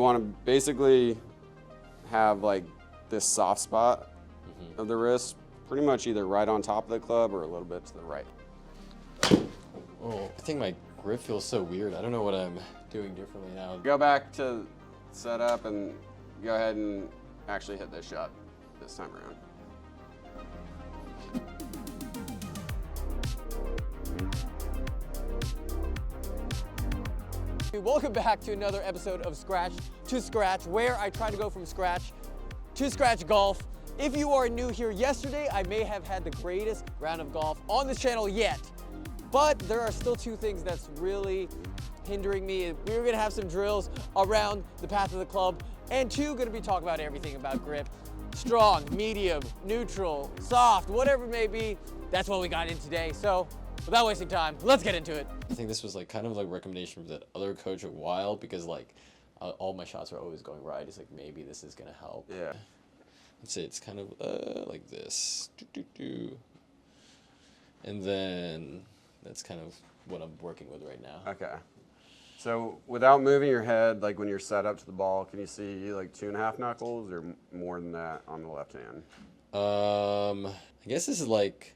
want to basically have like this soft spot of the wrist pretty much either right on top of the club or a little bit to the right. Oh, I think my grip feels so weird. I don't know what I'm doing differently now. Go back to setup and go ahead and actually hit this shot this time around. Welcome back to another episode of Scratch to Scratch, where I try to go from scratch to scratch golf. If you are new here, yesterday I may have had the greatest round of golf on this channel yet, but there are still two things that's really hindering me. We're gonna have some drills around the path of the club, and two, gonna be talking about everything about grip. Strong, medium, neutral, soft, whatever it may be, that's what we got in today. So without wasting time, let's get into it. I think this was like kind of like a recommendation from that other coach a while, because like all my shots are always going right. It's like, maybe this is gonna help. Yeah. Let's say it's kind of like this. And then that's kind of what I'm working with right now. Okay. So without moving your head, like when you're set up to the ball, can you see like 2.5 knuckles or more than that on the left hand? I guess this is like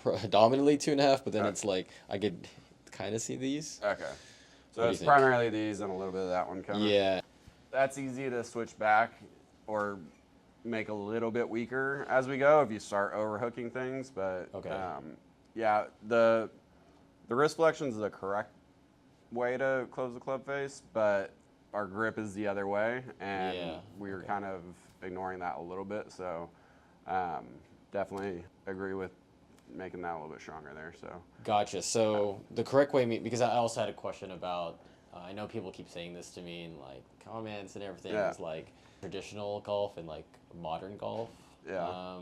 predominantly 2.5, but then it's like I could kind of see these. Okay. So What do it's you think? primarily these and a little bit of that one coming. Yeah. That's easy to switch back or make a little bit weaker as we go if you start overhooking things. But Okay. yeah, the wrist flexion is the correct way to close the club face, but our grip is the other way, and Yeah, we were okay. kind of ignoring that a little bit. So definitely agree with making that a little bit stronger there. So Gotcha. So the correct way, because I also had a question about, I know people keep saying this to me in like comments and everything, Yeah. is like traditional golf and like modern golf. Yeah.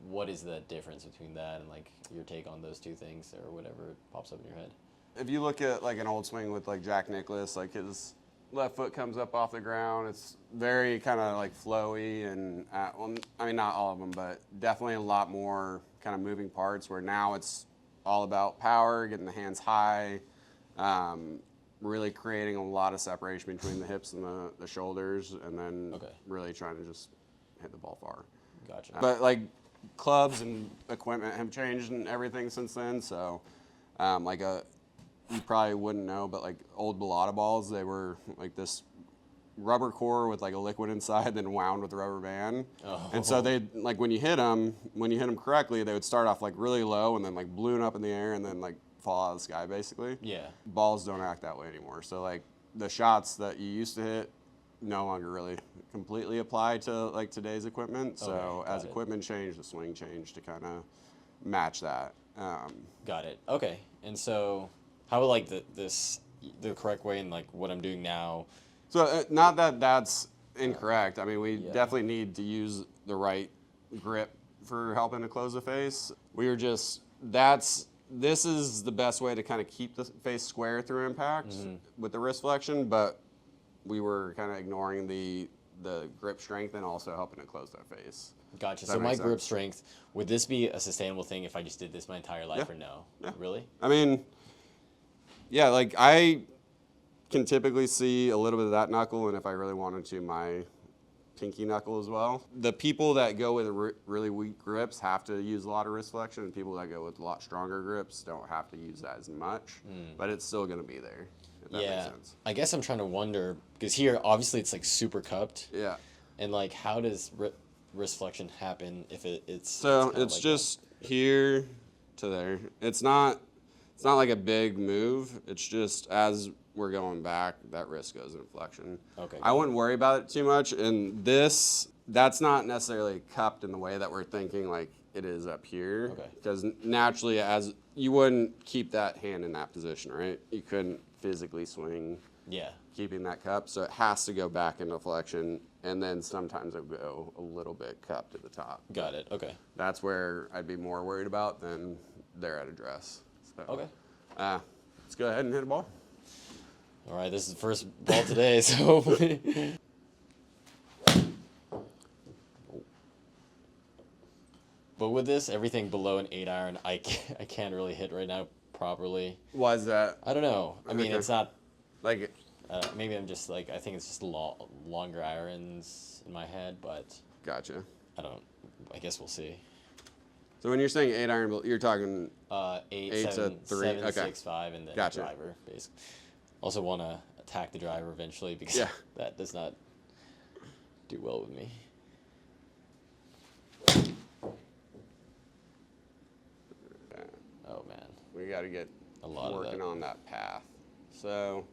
What is the difference between that and like your take on those two things, or whatever pops up in your head? if you look at like an old swing with like Jack Nicklaus, like his left foot comes up off the ground. It's very kind of like flowy, and well, I mean not all of them, but definitely a lot more kind of moving parts. Where now it's all about power, getting the hands high, really creating a lot of separation between the hips and the shoulders, and then Okay. really trying to just hit the ball far. Gotcha. But like clubs and equipment have changed and everything since then. So like you probably wouldn't know, but like old Balata balls, they were like this rubber core with like a liquid inside, then wound with a rubber band. Oh. And so they like when you hit them correctly, they would start off like really low and then like balloon up in the air and then like fall out of the sky basically. Yeah. Balls don't act that way anymore. So like the shots that you used to hit no longer really completely apply to like today's equipment. So Okay, as got it. equipment changed, the swing changed to kind of match that. Got it. Okay. And so how would like the correct way and like what I'm doing now? So not that that's incorrect. I mean, we Yeah. definitely need to use the right grip for helping to close the face. We were just, this is the best way to kind of keep the face square through impact with the wrist flexion, but we were kind of ignoring the grip strength and also helping to close that face. Gotcha. Does that So my make grip sense? strength, would this be a sustainable thing if I just did this my entire life, Yeah. or no? Yeah. Really? I mean, yeah, like I can typically see a little bit of that knuckle, and if I really wanted to, my pinky knuckle as well. The people that go with really weak grips have to use a lot of wrist flexion, and people that go with a lot stronger grips don't have to use that as much, but it's still going to be there, if that Yeah. makes sense. I guess I'm trying to wonder, because here obviously it's like super cupped, Yeah. and like how does wrist flexion happen if it's So kinda it's like just here to there. It's not like a big move. It's just as we're going back, that wrist goes in flexion. Okay, I wouldn't worry about it too much. And that's not necessarily cupped in the way that we're thinking like it is up here. Okay. Because naturally, as you wouldn't keep that hand in that position, right? You couldn't physically swing yeah. keeping that cup, so it has to go back into flexion, and then sometimes it'll go a little bit cupped at the top. Got it. Okay. That's where I'd be more worried about than they're at address. So, Okay. let's go ahead and hit a ball. All right. This is the first ball today, so hopefully. But with this, everything below an 8-iron, I can't really hit right now properly. Why is that? I don't know. I mean, Okay. it's not. Like, Maybe I'm just like, I think it's just longer irons in my head, but Gotcha. I guess we'll see. So when you're saying 8 iron, you're talking 8, to 7, 3. 7, Okay. 6, 5, and then Gotcha. driver, basically. Also want to attack the driver eventually because Yeah. that does not do well with me. Oh, man. We got to get A lot of working that. on that path. So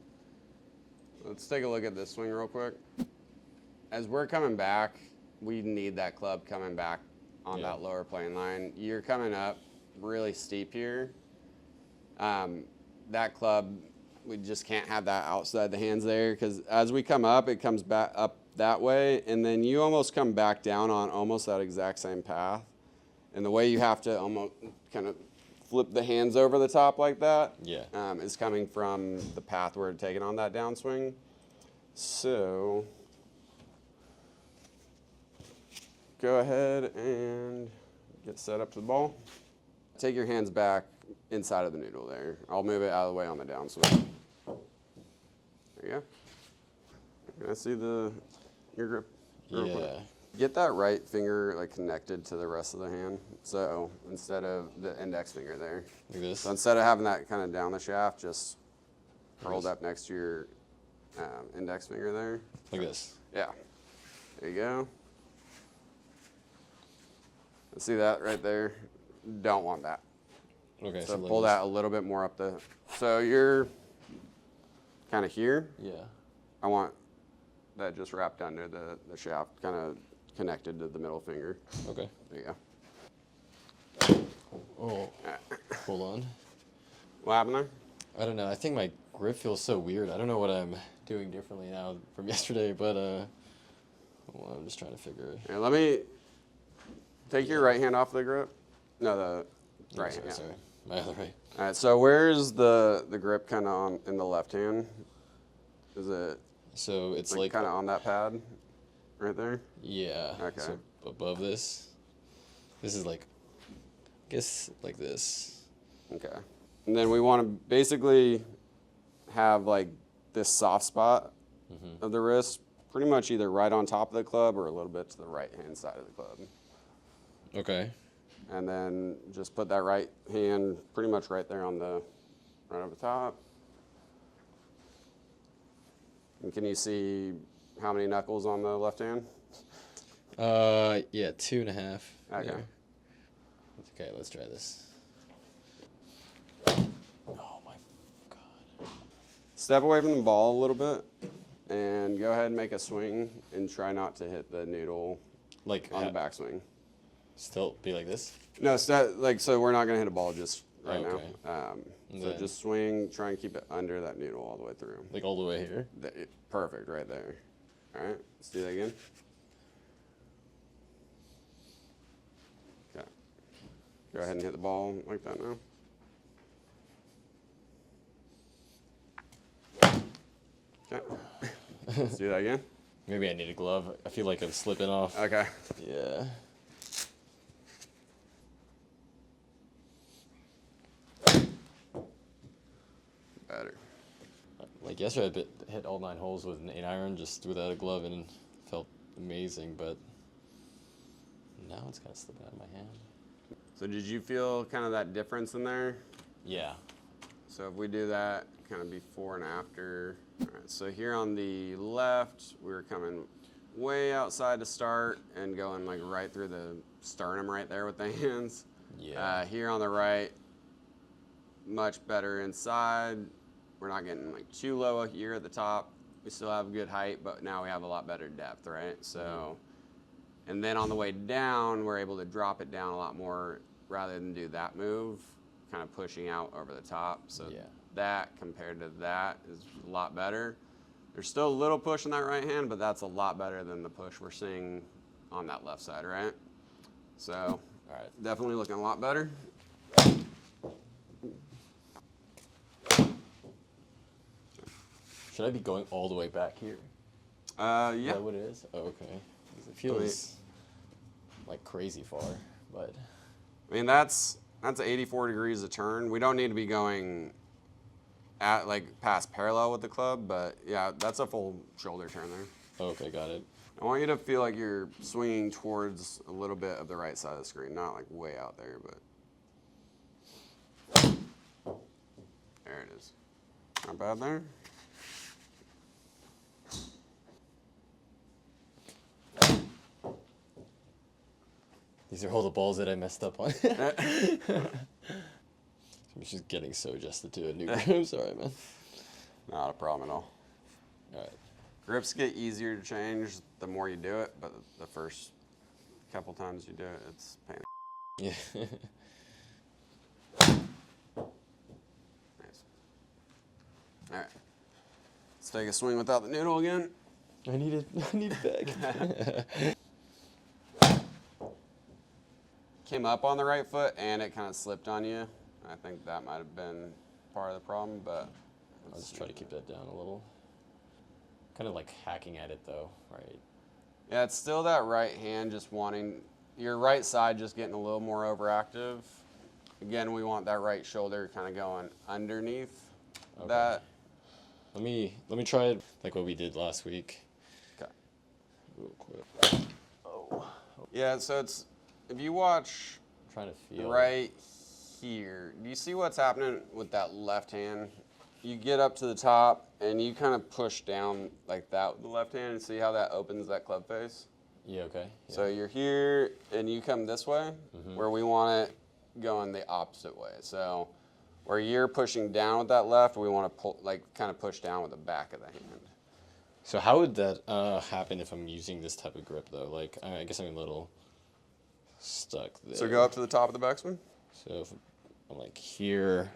let's take a look at this swing real quick. As we're coming back, we need that club coming back on Yeah. that lower plane line. You're coming up really steep here. That club, we just can't have that outside the hands there because as we come up, it comes back up that way, and then you almost come back down on almost that exact same path. And the way you have to almost kind of flip the hands over the top like that Yeah. is coming from the path we're taking on that downswing. So go ahead and get set up to the ball. Take your hands back inside of the noodle there. I'll move it out of the way on the downswing. There you go. Can I see your grip? real quick? Yeah. Get that right finger like connected to the rest of the hand. So instead of the index finger there. Like this? So instead of having that kind of down the shaft, just rolled up next to your index finger there. Like this? Yeah. There you go. See that right there? Don't want that. Okay. So like pull this. that a little bit more up the. So you're kind of here. Yeah. I want that just wrapped under the shaft, kind of connected to the middle finger. Okay. There you go. Oh. Hold on. What happened there? I don't know. I think my grip feels so weird. I don't know what I'm doing differently now from yesterday, but well, I'm just trying to figure it. Here, let me take your right hand off the grip. No, the right Sorry, hand. sorry. My other right. All right. So where's the grip kind of on in the left hand? Is it So it's like like kind of on that pad, right there? yeah. Okay. So above this. This is like, I guess like this. Okay. And then we want to basically have like this soft spot of the wrist, pretty much either right on top of the club or a little bit to the right hand side of the club. Okay. And then just put that right hand pretty much right there on the right over top. And can you see how many knuckles on the left hand? Yeah, 2.5. Okay. there. Okay, let's try this. Oh my god. Step away from the ball a little bit and go ahead and make a swing and try not to hit the noodle Like on the backswing. Still be like this? No, so we're not gonna hit a ball just right Okay. now. So Then- just swing, try and keep it under that noodle all the way through. Like all the way here? Perfect, right there. All right, let's do that again. Okay. Go ahead and hit the ball like that now. Okay. Let's do that again. Maybe I need a glove. I feel like I'm slipping off. Okay. Yeah. Better. Like yesterday, I hit all 9 holes with an 8-iron just without a glove and felt amazing, but now it's kind of slipping out of my hand. So did you feel kind of that difference in there? Yeah. So if we do that kind of before and after. All right, so here on the left, we were coming way outside to start and going like right through the sternum right there with the hands. Yeah. Here on the right, much better inside. We're not getting like too low here at the top. We still have good height, but now we have a lot better depth, right? So, and then on the way down, we're able to drop it down a lot more rather than do that move, kind of pushing out over the top. So Yeah. that compared to that is a lot better. There's still a little push in that right hand, but that's a lot better than the push we're seeing on that left side, right? So All right. definitely looking a lot better. Should I be going all the way back here? Is Yeah. that what it is? Oh, okay. 'Cause it feels like crazy far, but I mean, that's 84 degrees a turn. We don't need to be going at like past parallel with the club, but yeah, that's a full shoulder turn there. Okay, got it. I want you to feel like you're swinging towards a little bit of the right side of the screen, not like way out there, but there it is. Not bad there. These are all the balls that I messed up on. I'm just getting so adjusted to a new grip. I'm sorry, man. Not a problem at all. All right. Grips get easier to change the more you do it, but the first couple times you do it, it's a pain. Yeah. Nice. All right. Let's take a swing without the noodle again. I need it back. Came up on the right foot and it kind of slipped on you. I think that might have been part of the problem, but I'll just try to keep that down a little. Kind of like hacking at it though, right? yeah, it's still that right hand just wanting, your right side just getting a little more overactive. Again, we want that right shoulder kind of going underneath that. Let me try it like what we did last week. Okay. Real quick. Oh. Yeah, so it's, if you watch I'm trying to feel right here, do you see what's happening with that left hand? You get up to the top and you kind of push down like that with the left hand and see how that opens that club face? Yeah, okay. Yeah. So you're here and you come this way, where we want it going the opposite way. So where you're pushing down with that left, we want to pull, like kind of push down with the back of the hand. So how would that happen if I'm using this type of grip though? Like, I guess I'm a little stuck there. So go up to the top of the backswing. So if I'm like here.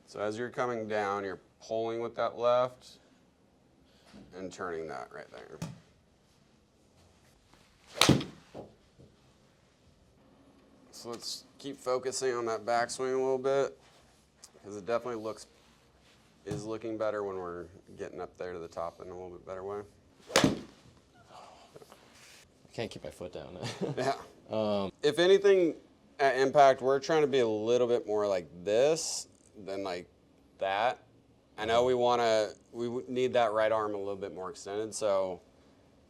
So as you're coming down, you're pulling with that left and turning that right there. So let's keep focusing on that backswing a little bit, because it definitely is looking better when we're getting up there to the top in a little bit better way. I can't keep my foot down. Yeah. If anything, at impact, we're trying to be a little bit more like this than like that. I know we need that right arm a little bit more extended, so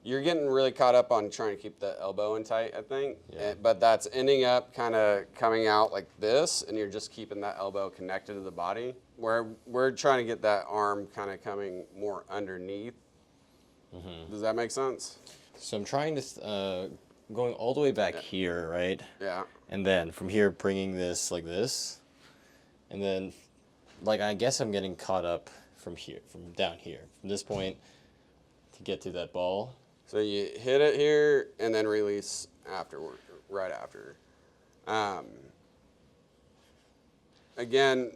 you're getting really caught up on trying to keep the elbow in tight, I think. Yeah. But that's ending up kind of coming out like this, and you're just keeping that elbow connected to the body. Where we're trying to get that arm kind of coming more underneath. Does that make sense? So I'm trying to, going all the way back here, right? Yeah. And then from here, bringing this like this. And then, like, I guess I'm getting caught up from here, from down here, from this point to get to that ball. So you hit it here and then release afterward, right after. Again,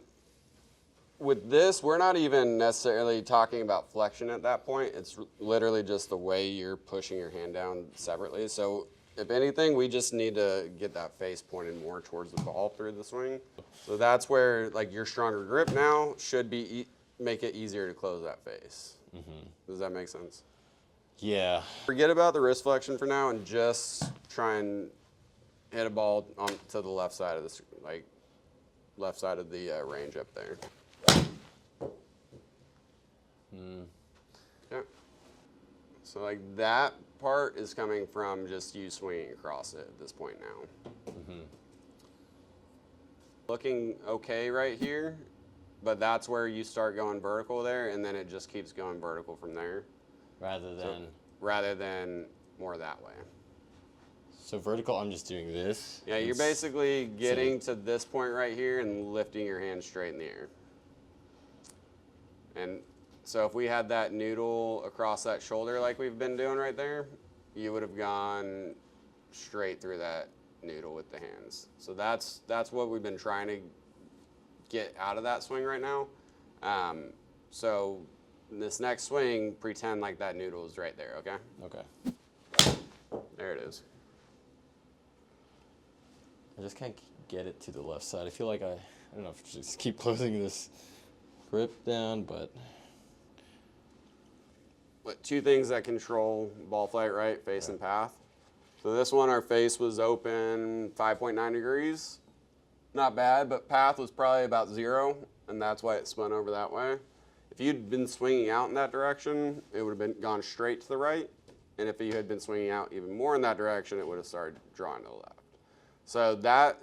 with this, we're not even necessarily talking about flexion at that point. It's literally just the way you're pushing your hand down separately. So if anything, we just need to get that face pointed more towards the ball through the swing. So that's where like your stronger grip now should be make it easier to close that face. Does that make sense? Yeah. Forget about the wrist flexion for now and just try and hit a ball on to the left side of the range up there. Yeah. So like that part is coming from just you swinging across it at this point now. Looking okay right here, but that's where you start going vertical there, and then it just keeps going vertical from there. Rather than more that way. So vertical, I'm just doing this. Yeah, you're basically getting to this point right here and lifting your hand straight in the air. And so if we had that noodle across that shoulder like we've been doing right there, you would have gone straight through that noodle with the hands. So that's what we've been trying to get out of that swing right now. So this next swing, pretend like that noodle is right there, okay? Okay. There it is. I just can't get it to the left side. I feel like I don't know if I just keep closing this grip down, but Two things that control ball flight, right? Face and path. So this one, our face was open 5.9 degrees. Not bad, but path was probably about 0, and that's why it spun over that way. If you'd been swinging out in that direction, it would have been gone straight to the right. And if you had been swinging out even more in that direction, it would have started drawing to the left. So that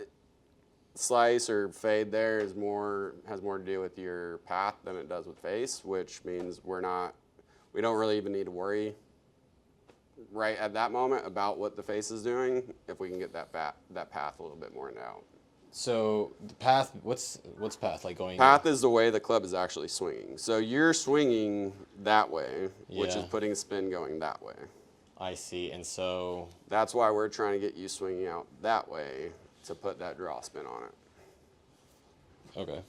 slice or fade there has more to do with your path than it does with face, which means we don't really even need to worry right at that moment about what the face is doing if we can get that path a little bit more out. So the path, what's path like going? Path is the way the club is actually swinging. So you're swinging that way, which is Yeah. putting spin going that way. I see, and so That's why we're trying to get you swinging out that way to put that draw spin on it. okay.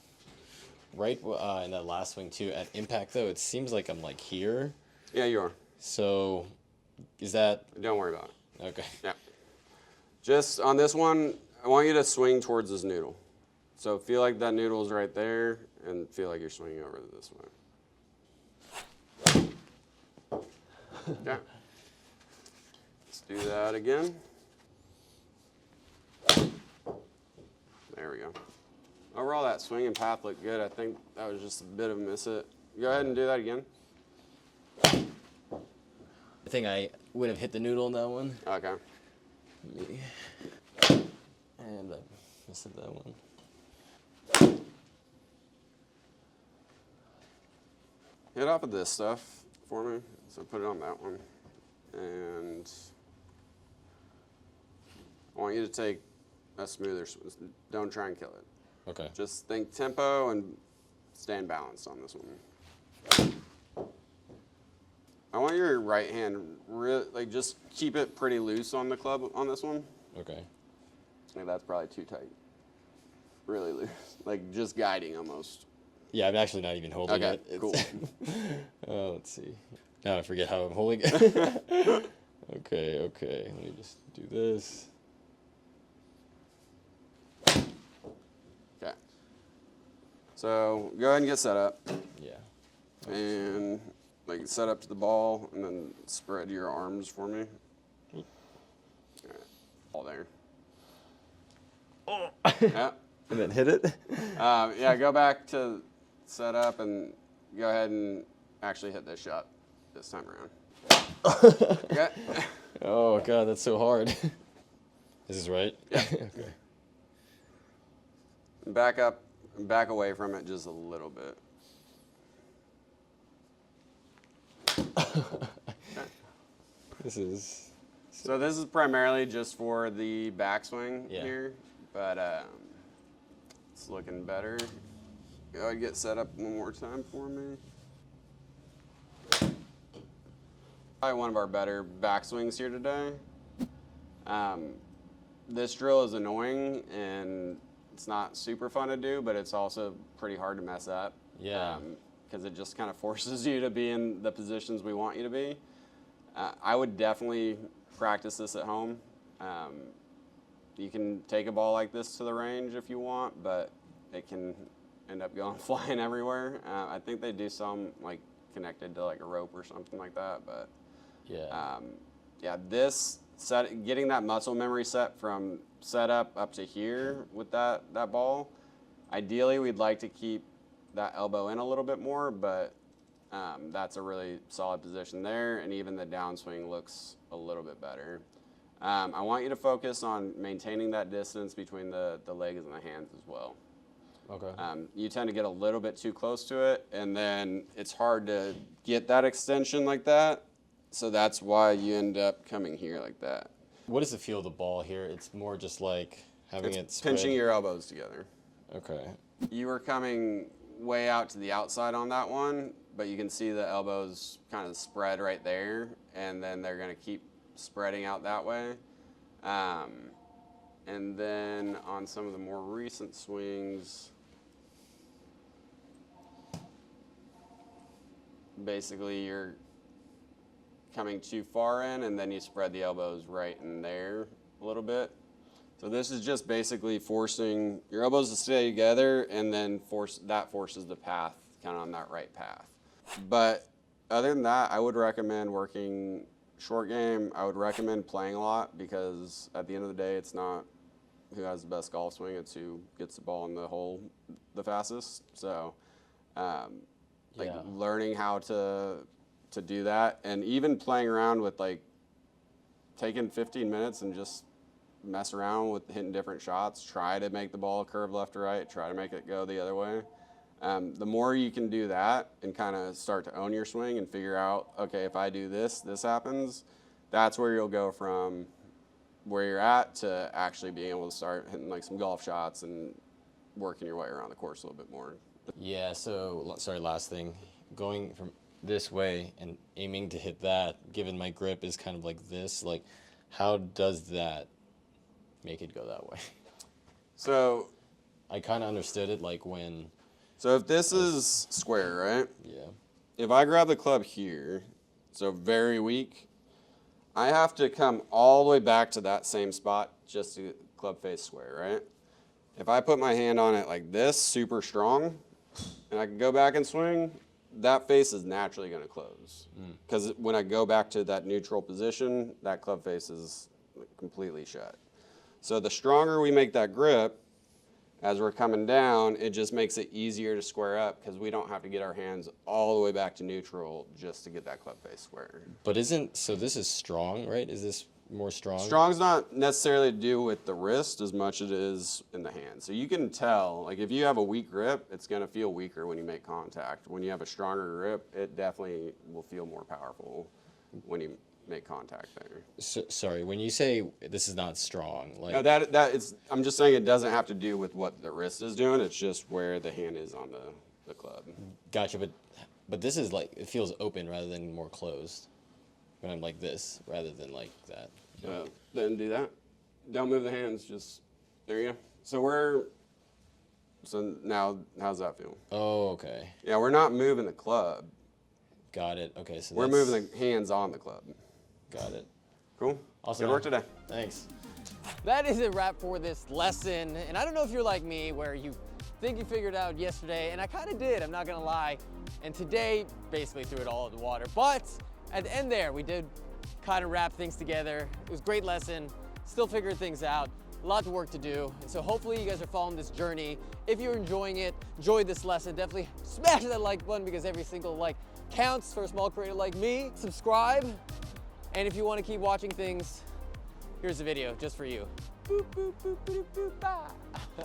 Right in that last swing too, at impact though, it seems like I'm like here. Yeah, you are. So is that Don't worry about it. okay? Yeah. Just on this one, I want you to swing towards this noodle. So feel like that noodle is right there and feel like you're swinging over this way. Okay. Let's do that again. There we go. Overall, that swing and path looked good. I think that was just a bit of a miss it. Go ahead and do that again. I think I would have hit the noodle in that one. Okay. And I missed that one. Hit off of this stuff for me. So put it on that one. And I want you to take a smoother swing. Don't try and kill it. Okay. Just think tempo and stand balanced on this one. I want your right hand, just keep it pretty loose on the club on this one. Okay. Like that's probably too tight. Really loose. Like just guiding almost. Yeah, I'm actually not even holding Okay, it. It's- cool. Oh, let's see. Now I forget how I'm holding it. Okay. Let me just do this. Okay. So go ahead and get set up. Yeah. And like set up to the ball and then spread your arms for me. All right. All there. Yeah. And then hit it. Yeah, go back to set up and go ahead and actually hit this shot this time around. Okay. Oh god, that's so hard. This is right? Yeah. Okay. Back up, back away from it just a little bit. So this is primarily just for the backswing Yeah. here, but it's looking better. Go ahead and get set up one more time for me. Probably one of our better backswings here today. This drill is annoying and it's not super fun to do, but it's also pretty hard to mess up. Yeah. Because it just kind of forces you to be in the positions we want you to be. I would definitely practice this at home. You can take a ball like this to the range if you want, but it can end up going flying everywhere. I think they do some like connected to like a rope or something like that, but Yeah. yeah, getting that muscle memory set from setup up to here with that ball. Ideally, we'd like to keep that elbow in a little bit more, but that's a really solid position there, and even the downswing looks a little bit better. I want you to focus on maintaining that distance between the legs and the hands as well. Okay. You tend to get a little bit too close to it, and then it's hard to get that extension like that, so that's why you end up coming here like that. What is the feel of the ball here? It's more just like having it spread. Pinching your elbows together. Okay. You were coming way out to the outside on that one, but you can see the elbows kind of spread right there, and then they're going to keep spreading out that way. And then on some of the more recent swings, basically you're coming too far in, and then you spread the elbows right in there a little bit. So this is just basically forcing your elbows to stay together, and then forces the path kind of on that right path. But other than that, I would recommend working short game. I would recommend playing a lot, because at the end of the day, it's not who has the best golf swing, it's who gets the ball in the hole the fastest. So like Yeah. learning how to do that, and even playing around with like taking 15 minutes and just mess around with hitting different shots, try to make the ball curve left to right, try to make it go the other way. The more you can do that and kind of start to own your swing and figure out, okay, if I do this, this happens, that's where you'll go from where you're at to actually being able to start hitting like some golf shots and working your way around the course a little bit more. Yeah, so, sorry, last thing. Going from this way and aiming to hit that, given my grip is kind of like this, like, how does that make it go that way? So I kind of understood it, like, when, So if this is square, right? yeah. If I grab the club here, so very weak, I have to come all the way back to that same spot just to get the club face square, right? If I put my hand on it like this, super strong, and I can go back and swing, that face is naturally going to close. Because when I go back to that neutral position, that club face is completely shut. So the stronger we make that grip, as we're coming down, it just makes it easier to square up because we don't have to get our hands all the way back to neutral just to get that club face square. But so this is strong, right? Is this more strong? Strong's not necessarily to do with the wrist as much as it is in the hand. So you can tell, like if you have a weak grip, it's gonna feel weaker when you make contact. When you have a stronger grip, it definitely will feel more powerful when you make contact there. So, sorry, when you say this is not strong, like, No, that is, I'm just saying it doesn't have to do with what the wrist is doing. It's just where the hand is on the club. gotcha, but this is like, it feels open rather than more closed. When I'm like this, rather than like that. Then do that. Don't move the hands. Just there you go. So now, how's that feel? Oh, okay. Yeah, we're not moving the club. Got it. Okay, so We're that's- moving the hands on the club. Got it. Cool. Awesome. Good work today. Thanks. That is a wrap for this lesson. And I don't know if you're like me, where you think you figured it out yesterday, and I kind of did, I'm not gonna lie. And today, basically threw it all in the water. But at the end there, we did kind of wrap things together. It was a great lesson, still figuring things out. A lot of work to do. And so hopefully you guys are following this journey. If you're enjoying it, enjoyed this lesson, definitely smash that like button because every single like counts for a small creator like me. Subscribe. And if you want to keep watching things, here's a video just for you. Boop, boop, boop, boop, boop, bah. All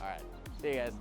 right, see you guys.